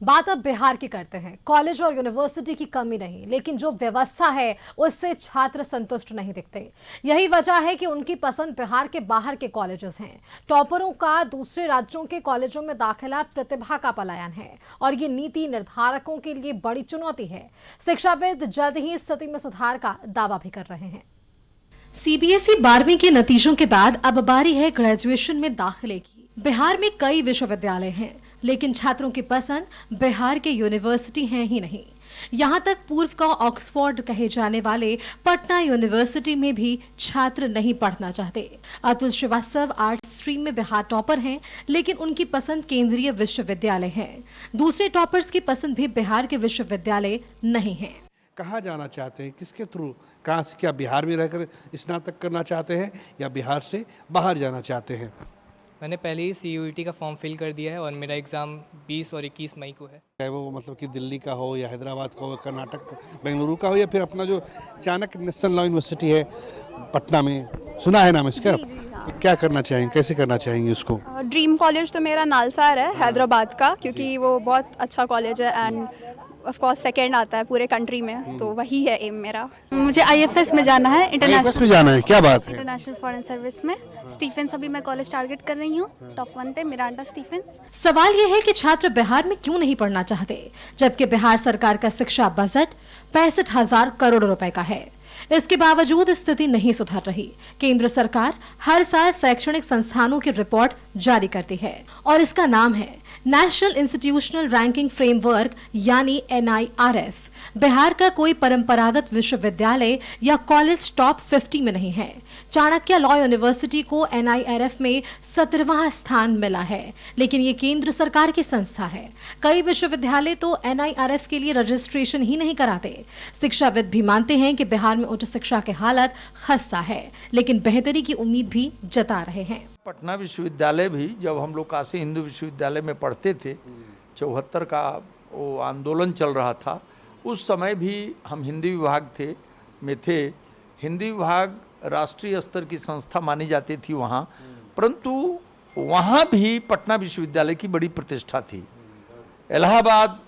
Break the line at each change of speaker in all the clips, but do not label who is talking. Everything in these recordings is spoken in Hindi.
बात अब बिहार की करते हैं। कॉलेज और यूनिवर्सिटी की कमी नहीं, लेकिन जो व्यवस्था है उससे छात्र संतुष्ट नहीं दिखते। यही वजह है कि उनकी पसंद बिहार के बाहर के कॉलेजेस हैं। टॉपरों का दूसरे राज्यों के कॉलेजों में दाखिला प्रतिभा का पलायन है और ये नीति निर्धारकों के लिए बड़ी चुनौती है। शिक्षाविद जल्द ही स्थिति में सुधार का दावा भी कर रहे हैं। सीबीएसई 12वीं के नतीजों के बाद अब बारी है ग्रेजुएशन में दाखिले की। बिहार में कई विश्वविद्यालय हैं, लेकिन छात्रों की पसंद बिहार के यूनिवर्सिटी हैं ही नहीं। यहाँ तक पूर्व का ऑक्सफोर्ड कहे जाने वाले पटना यूनिवर्सिटी में भी छात्र नहीं पढ़ना चाहते। अतुल श्रीवास्तव आर्ट स्ट्रीम में बिहार टॉपर हैं, लेकिन उनकी पसंद केंद्रीय विश्वविद्यालय है। दूसरे टॉपर्स की पसंद भी बिहार के विश्वविद्यालय नहीं है।
कहाँ जाना चाहते हैं, किसके थ्रू, कहाँ से, क्या बिहार में रहकर स्नातक करना चाहते हैं या बिहार से बाहर जाना चाहते हैं?
मैंने पहले ही CUET का फॉर्म फिल कर दिया है और मेरा एग्ज़ाम 20 और 21 मई को है।
चाहे वो मतलब कि दिल्ली का हो या हैदराबाद का हो, कर्नाटक बेंगलुरु का हो, या फिर अपना जो चाणक्य नेशनल लॉ यूनिवर्सिटी है पटना में, सुना है नाम इसका? तो क्या करना चाहेंगे, कैसे करना चाहेंगे उसको?
ड्रीम कॉलेज तो मेरा नालसार है, हैदराबाद का, क्योंकि वो बहुत अच्छा कॉलेज है एंड ऑफ कोर्स सेकंड आता है पूरे कंट्री में, तो वही है एम मेरा।
मुझे IFS में जाना है,
IFS में जाना है, क्या बात है?
इंटरनेशनल फॉरेन सर्विस में। स्टीफेंस अभी मैं कॉलेज टारगेट कर रही हूँ, टॉप 1 पे मिरांडा स्टीफेंस।
सवाल यह है कि छात्र बिहार में क्यों नहीं पढ़ना चाहते, जबकि बिहार सरकार का शिक्षा बजट 65,000 करोड़ रुपए का है। इसके बावजूद स्थिति नहीं सुधर रही। केंद्र सरकार हर साल शैक्षणिक संस्थानों की रिपोर्ट जारी करती है और इसका नाम है नेशनल इंस्टीट्यूशनल रैंकिंग फ्रेमवर्क यानी NIRF। बिहार का कोई परंपरागत विश्वविद्यालय या कॉलेज टॉप 50 में नहीं है। चाणक्य लॉ यूनिवर्सिटी को NIRF में 17वां स्थान मिला है, लेकिन ये केंद्र सरकार की संस्था है। कई विश्वविद्यालय तो NIRF के लिए रजिस्ट्रेशन ही नहीं कराते। शिक्षाविद भी मानते हैं कि बिहार में उच्च शिक्षा की हालत खस्ता है, लेकिन बेहतरी की उम्मीद भी जता रहे हैं।
पटना विश्वविद्यालय भी, जब हम लोग काशी हिंदू विश्वविद्यालय में पढ़ते थे, 74 का वो आंदोलन चल रहा था, उस समय भी हम हिंदी विभाग में थे। हिंदी विभाग राष्ट्रीय स्तर की संस्था मानी जाती थी वहाँ, परंतु वहाँ भी पटना विश्वविद्यालय की बड़ी प्रतिष्ठा थी। इलाहाबाद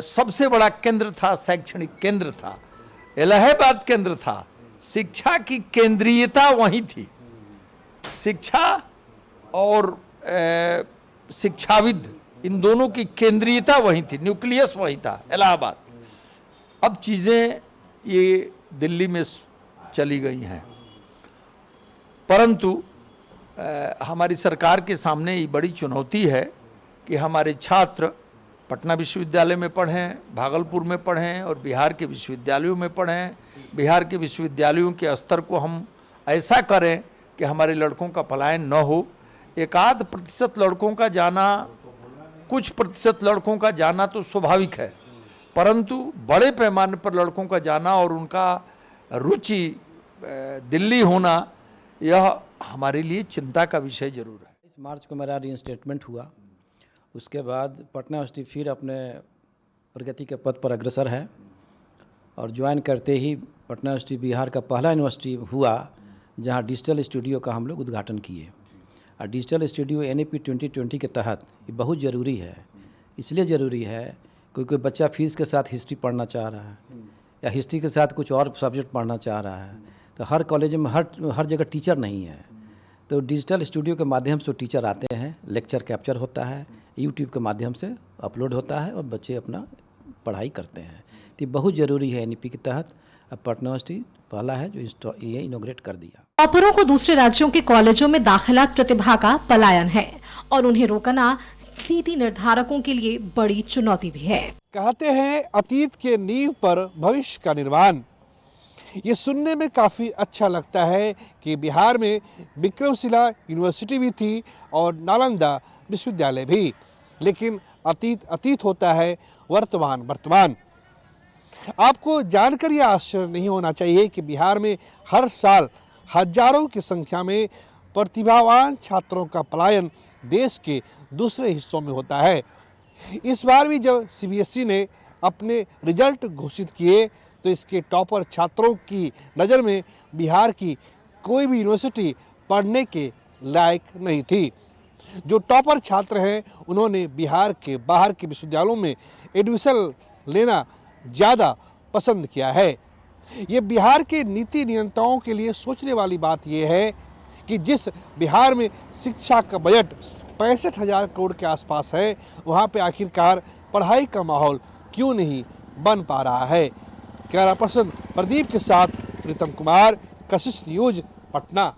सबसे बड़ा केंद्र था, शैक्षणिक केंद्र था, इलाहाबाद केंद्र था। शिक्षा की केंद्रीयता वहीं थी। शिक्षा और शिक्षाविद, इन दोनों की केंद्रीयता वहीं थी, न्यूक्लियस वहीं था, इलाहाबाद। अब चीज़ें ये दिल्ली में चली गई हैं, परंतु हमारी सरकार के सामने ये बड़ी चुनौती है कि हमारे छात्र पटना विश्वविद्यालय में पढ़ें, भागलपुर में पढ़ें और बिहार के विश्वविद्यालयों में पढ़ें। बिहार के विश्वविद्यालयों के स्तर को हम ऐसा करें कि हमारे लड़कों का पलायन न हो। एकाध प्रतिशत लड़कों का जाना, कुछ प्रतिशत लड़कों का जाना तो स्वाभाविक है, परंतु बड़े पैमाने पर लड़कों का जाना और उनका रुचि दिल्ली होना, यह हमारे लिए चिंता का विषय जरूर है।
इस मार्च को मेरा रीइंस्टेटमेंट हुआ, उसके बाद पटना यूनिवर्सिटी फिर अपने प्रगति के पथ पर अग्रसर है और ज्वाइन करते ही पटना यूनिवर्सिटी बिहार का पहला यूनिवर्सिटी हुआ जहां डिजिटल स्टूडियो का हम लोग उद्घाटन किए। और डिजिटल स्टूडियो NAP 2020 के तहत ये बहुत ज़रूरी है। इसलिए ज़रूरी है कोई बच्चा फीस के साथ हिस्ट्री पढ़ना चाह रहा है या हिस्ट्री के साथ कुछ और सब्जेक्ट पढ़ना चाह रहा है, तो हर कॉलेज में हर जगह टीचर नहीं है। तो डिजिटल स्टूडियो के माध्यम से टीचर आते हैं, लेक्चर कैप्चर होता है, YouTube के माध्यम से अपलोड होता है और बच्चे अपना पढ़ाई करते हैं। तो ये बहुत ज़रूरी है। NAP के तहत अब पटना यूनिवर्सिटी पहला है जो ये इनोग्रेट कर दिया।
टॉपरों को दूसरे राज्यों के कॉलेजों में दाखिला प्रतिभा का पलायन है और उन्हें रोकना नीति निर्धारकों के लिए बड़ी चुनौती भी है।
कहते हैं अतीत के नींव पर भविष्य का निर्माण। ये सुनने में काफ़ी अच्छा लगता है कि बिहार में विक्रमशिला यूनिवर्सिटी भी थी और नालंदा विश्वविद्यालय भी, लेकिन अतीत अतीत होता है, वर्तमान वर्तमान। आपको जानकर यह आश्चर्य नहीं होना चाहिए कि बिहार में हर साल हजारों की संख्या में प्रतिभावान छात्रों का पलायन देश के दूसरे हिस्सों में होता है। इस बार भी जब CBSE ने अपने रिजल्ट घोषित किए तो इसके टॉपर छात्रों की नज़र में बिहार की कोई भी यूनिवर्सिटी पढ़ने के लायक नहीं थी। जो टॉपर छात्र हैं उन्होंने बिहार के बाहर के विश्वविद्यालयों में एडमिशन लेना ज़्यादा पसंद किया है। ये बिहार के नीति नियंताओं के लिए सोचने वाली बात यह है कि जिस बिहार में शिक्षा का बजट 65,000 करोड़ के आसपास है, वहाँ पे आखिरकार पढ़ाई का माहौल क्यों नहीं बन पा रहा है। कैमरा पर्सन प्रदीप के साथ प्रीतम कुमार, कशिश न्यूज, पटना।